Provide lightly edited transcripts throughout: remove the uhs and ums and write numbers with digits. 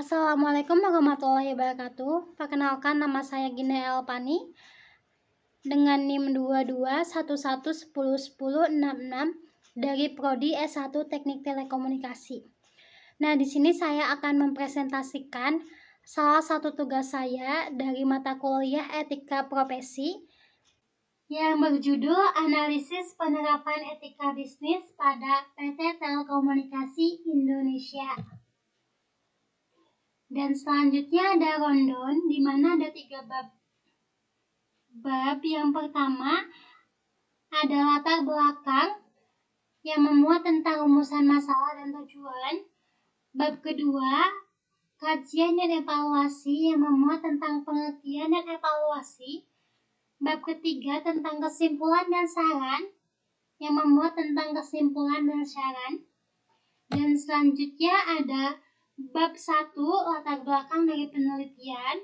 Assalamualaikum warahmatullahi wabarakatuh. Perkenalkan, nama saya Gina Elpani dengan NIM 2211101066 dari Prodi S1 Teknik Telekomunikasi. Nah, di sini saya akan mempresentasikan salah satu tugas saya dari mata kuliah Etika Profesi yang berjudul Analisis Penerapan Etika Bisnis pada PT Telekomunikasi Indonesia. Dan selanjutnya ada rundown, di mana ada 3 bab. Bab yang pertama ada latar belakang yang memuat tentang rumusan masalah dan tujuan. Bab kedua, kajian dan evaluasi yang memuat tentang pengertian dan evaluasi. Bab ketiga tentang kesimpulan dan saran yang memuat tentang kesimpulan dan saran. Dan selanjutnya ada bab 1, latar belakang dari penelitian,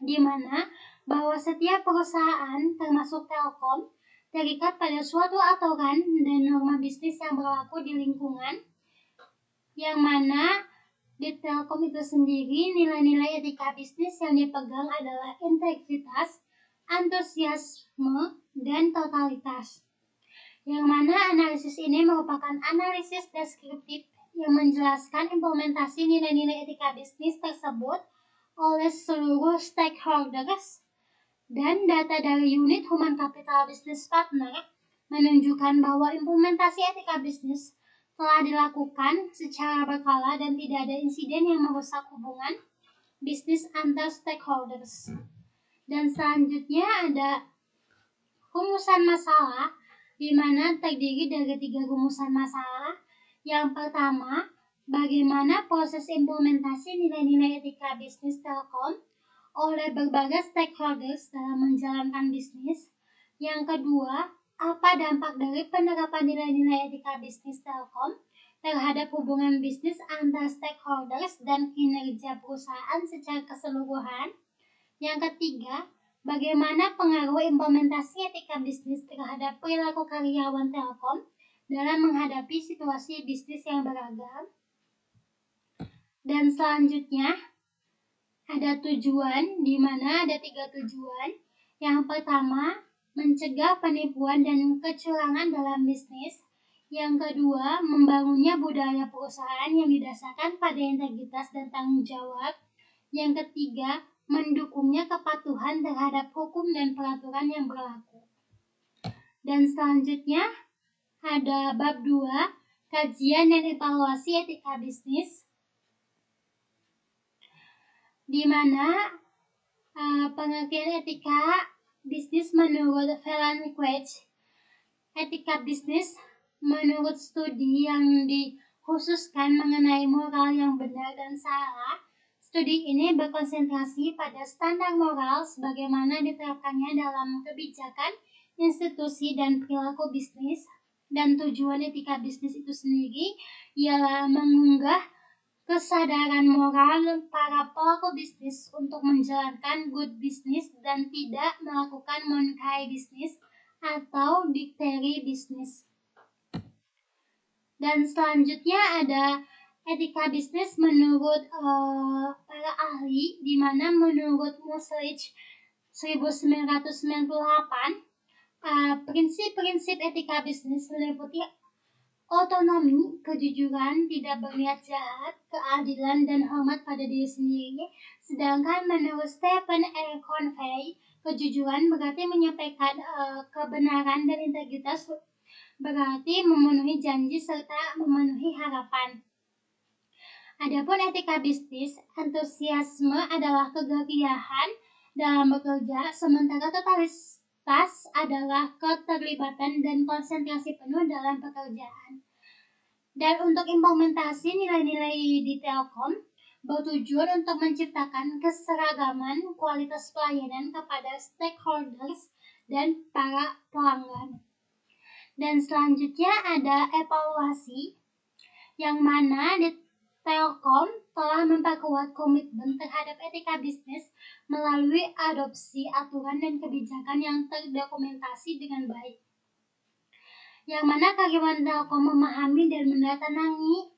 di mana bahwa setiap perusahaan termasuk Telkom terikat pada suatu aturan dan norma bisnis yang berlaku di lingkungan, yang mana di Telkom itu sendiri nilai-nilai etika bisnis yang dipegang adalah integritas, antusiasme, dan totalitas. Yang mana analisis ini merupakan analisis deskriptif yang menjelaskan implementasi nilai-nilai etika bisnis tersebut oleh seluruh stakeholders, dan data dari unit Human Capital Business Partner menunjukkan bahwa implementasi etika bisnis telah dilakukan secara berkala dan tidak ada insiden yang merusak hubungan bisnis antar stakeholders. Dan selanjutnya ada rumusan masalah, di mana terdiri dari 3 rumusan masalah. Yang pertama, bagaimana proses implementasi nilai-nilai etika bisnis Telkom oleh berbagai stakeholders dalam menjalankan bisnis. Yang kedua, apa dampak dari penerapan nilai-nilai etika bisnis Telkom terhadap hubungan bisnis antar stakeholders dan kinerja perusahaan secara keseluruhan. Yang ketiga, bagaimana pengaruh implementasi etika bisnis terhadap perilaku karyawan Telkom dalam menghadapi situasi bisnis yang beragam. Dan selanjutnya ada tujuan, di mana ada 3 tujuan. Yang pertama, mencegah penipuan dan kecurangan dalam bisnis. Yang kedua, membangunnya budaya perusahaan yang didasarkan pada integritas dan tanggung jawab. Yang ketiga, mendukungnya kepatuhan terhadap hukum dan peraturan yang berlaku. Dan selanjutnya ada bab 2, kajian dan evaluasi etika bisnis, di mana pengertian etika bisnis menurut Feldenkrais. Etika bisnis menurut studi yang dikhususkan mengenai moral yang benar dan salah. Studi ini berkonsentrasi pada standar moral sebagaimana diterapkannya dalam kebijakan, institusi, dan perilaku bisnis. Dan tujuan etika bisnis itu sendiri ialah mengunggah kesadaran moral para pelaku bisnis untuk menjalankan good business dan tidak melakukan monkai bisnis atau dikteri bisnis. Dan selanjutnya ada etika bisnis menurut para ahli, di mana menurut Muslich 1998, prinsip-prinsip etika bisnis meliputi otonomi, kejujuran, tidak berniat jahat, keadilan, dan hormat pada diri sendiri. Sedangkan menurut Stephen R. Covey, kejujuran berarti menyampaikan kebenaran, dan integritas berarti memenuhi janji serta memenuhi harapan. Adapun etika bisnis, antusiasme adalah kegelisahan dalam bekerja, sementara totalitas adalah keterlibatan dan konsentrasi penuh dalam pekerjaan. Dan untuk implementasi nilai-nilai di Telkom bertujuan untuk menciptakan keseragaman kualitas pelayanan kepada stakeholders dan para pelanggan. Dan selanjutnya ada evaluasi, yang mana di Telkom telah memperkuat komitmen terhadap etika bisnis melalui adopsi aturan dan kebijakan yang terdokumentasi dengan baik. Yang mana karyawan Telkom memahami dan menandatangani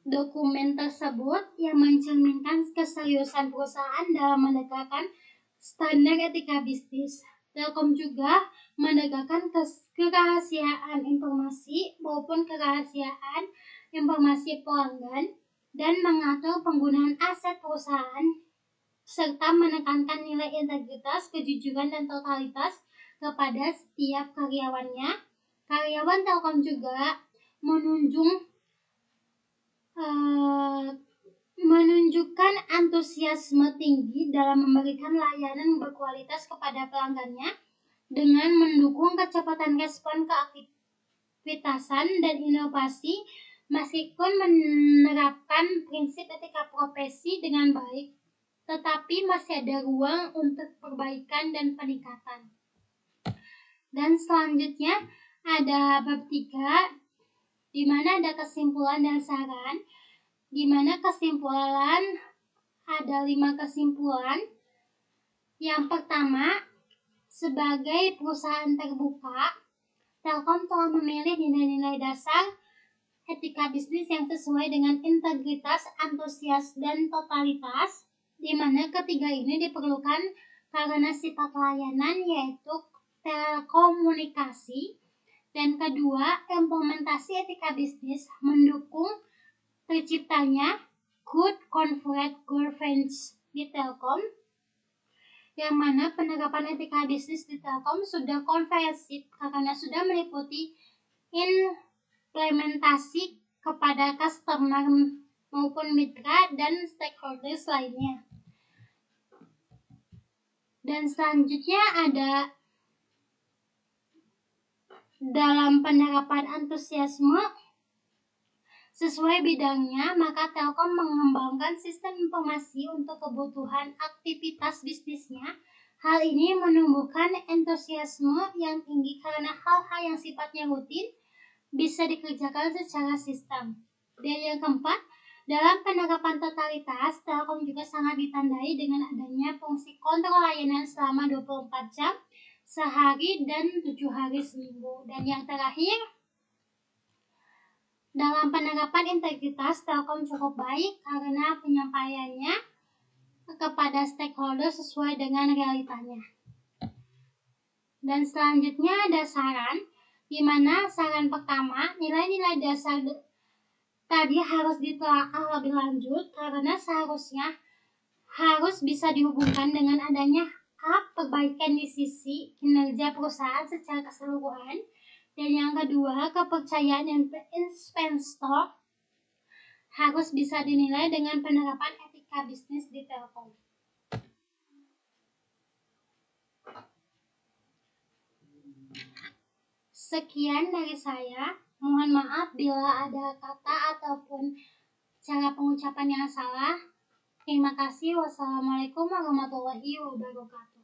Dokumen tersebut yang mencerminkan keseriusan perusahaan dalam menegakkan standar etika bisnis. Telkom juga menegakkan kerahasiaan informasi maupun kerahasiaan informasi pelanggan dan mengatur penggunaan aset perusahaan serta menekankan nilai integritas, kejujuran, dan totalitas kepada setiap karyawannya. Karyawan Telkom juga menunjukkan antusiasme tinggi dalam memberikan layanan berkualitas kepada pelanggannya dengan mendukung kecepatan respon keaktivitasan dan inovasi meskipun menerapkan prinsip etika profesi dengan baik, tetapi masih ada ruang untuk perbaikan dan peningkatan. Dan selanjutnya ada bab 3 di mana ada kesimpulan dan saran, di mana kesimpulan ada 5 kesimpulan. Yang pertama, sebagai perusahaan terbuka, Telkom telah memilih nilai-nilai dasar etika bisnis yang sesuai dengan integritas, antusias, dan totalitas, di mana ketiga ini diperlukan karena sifat layanan yaitu telekomunikasi, dan kedua, implementasi etika bisnis mendukung terciptanya good corporate governance di Telkom, yang mana penerapan etika bisnis di Telkom sudah komprehensif karena sudah meliputi implementasi kepada customer maupun mitra dan stakeholders lainnya. Dan selanjutnya ada dalam penerapan antusiasme sesuai bidangnya, maka Telkom mengembangkan sistem informasi untuk kebutuhan aktivitas bisnisnya. Hal ini menumbuhkan antusiasme yang tinggi karena hal-hal yang sifatnya rutin bisa dikerjakan secara sistem. Dan yang keempat, dalam penerapan totalitas, Telkom juga sangat ditandai dengan adanya fungsi kontrol layanan selama 24 jam sehari dan 7 hari seminggu. Dan yang terakhir, dalam penerapan integritas, Telkom cukup baik karena penyampaiannya kepada stakeholder sesuai dengan realitanya. Dan selanjutnya ada saran, di mana saran pertama, nilai-nilai dasar tadi harus ditelaah lebih lanjut karena seharusnya harus bisa dihubungkan dengan adanya perbaikan di sisi kinerja perusahaan secara keseluruhan. Dan yang kedua, kepercayaan investor harus bisa dinilai dengan penerapan etika bisnis di Telkom. Sekian dari saya. Mohon maaf bila ada kata ataupun cara pengucapan yang salah. Terima kasih. Wassalamualaikum warahmatullahi wabarakatuh.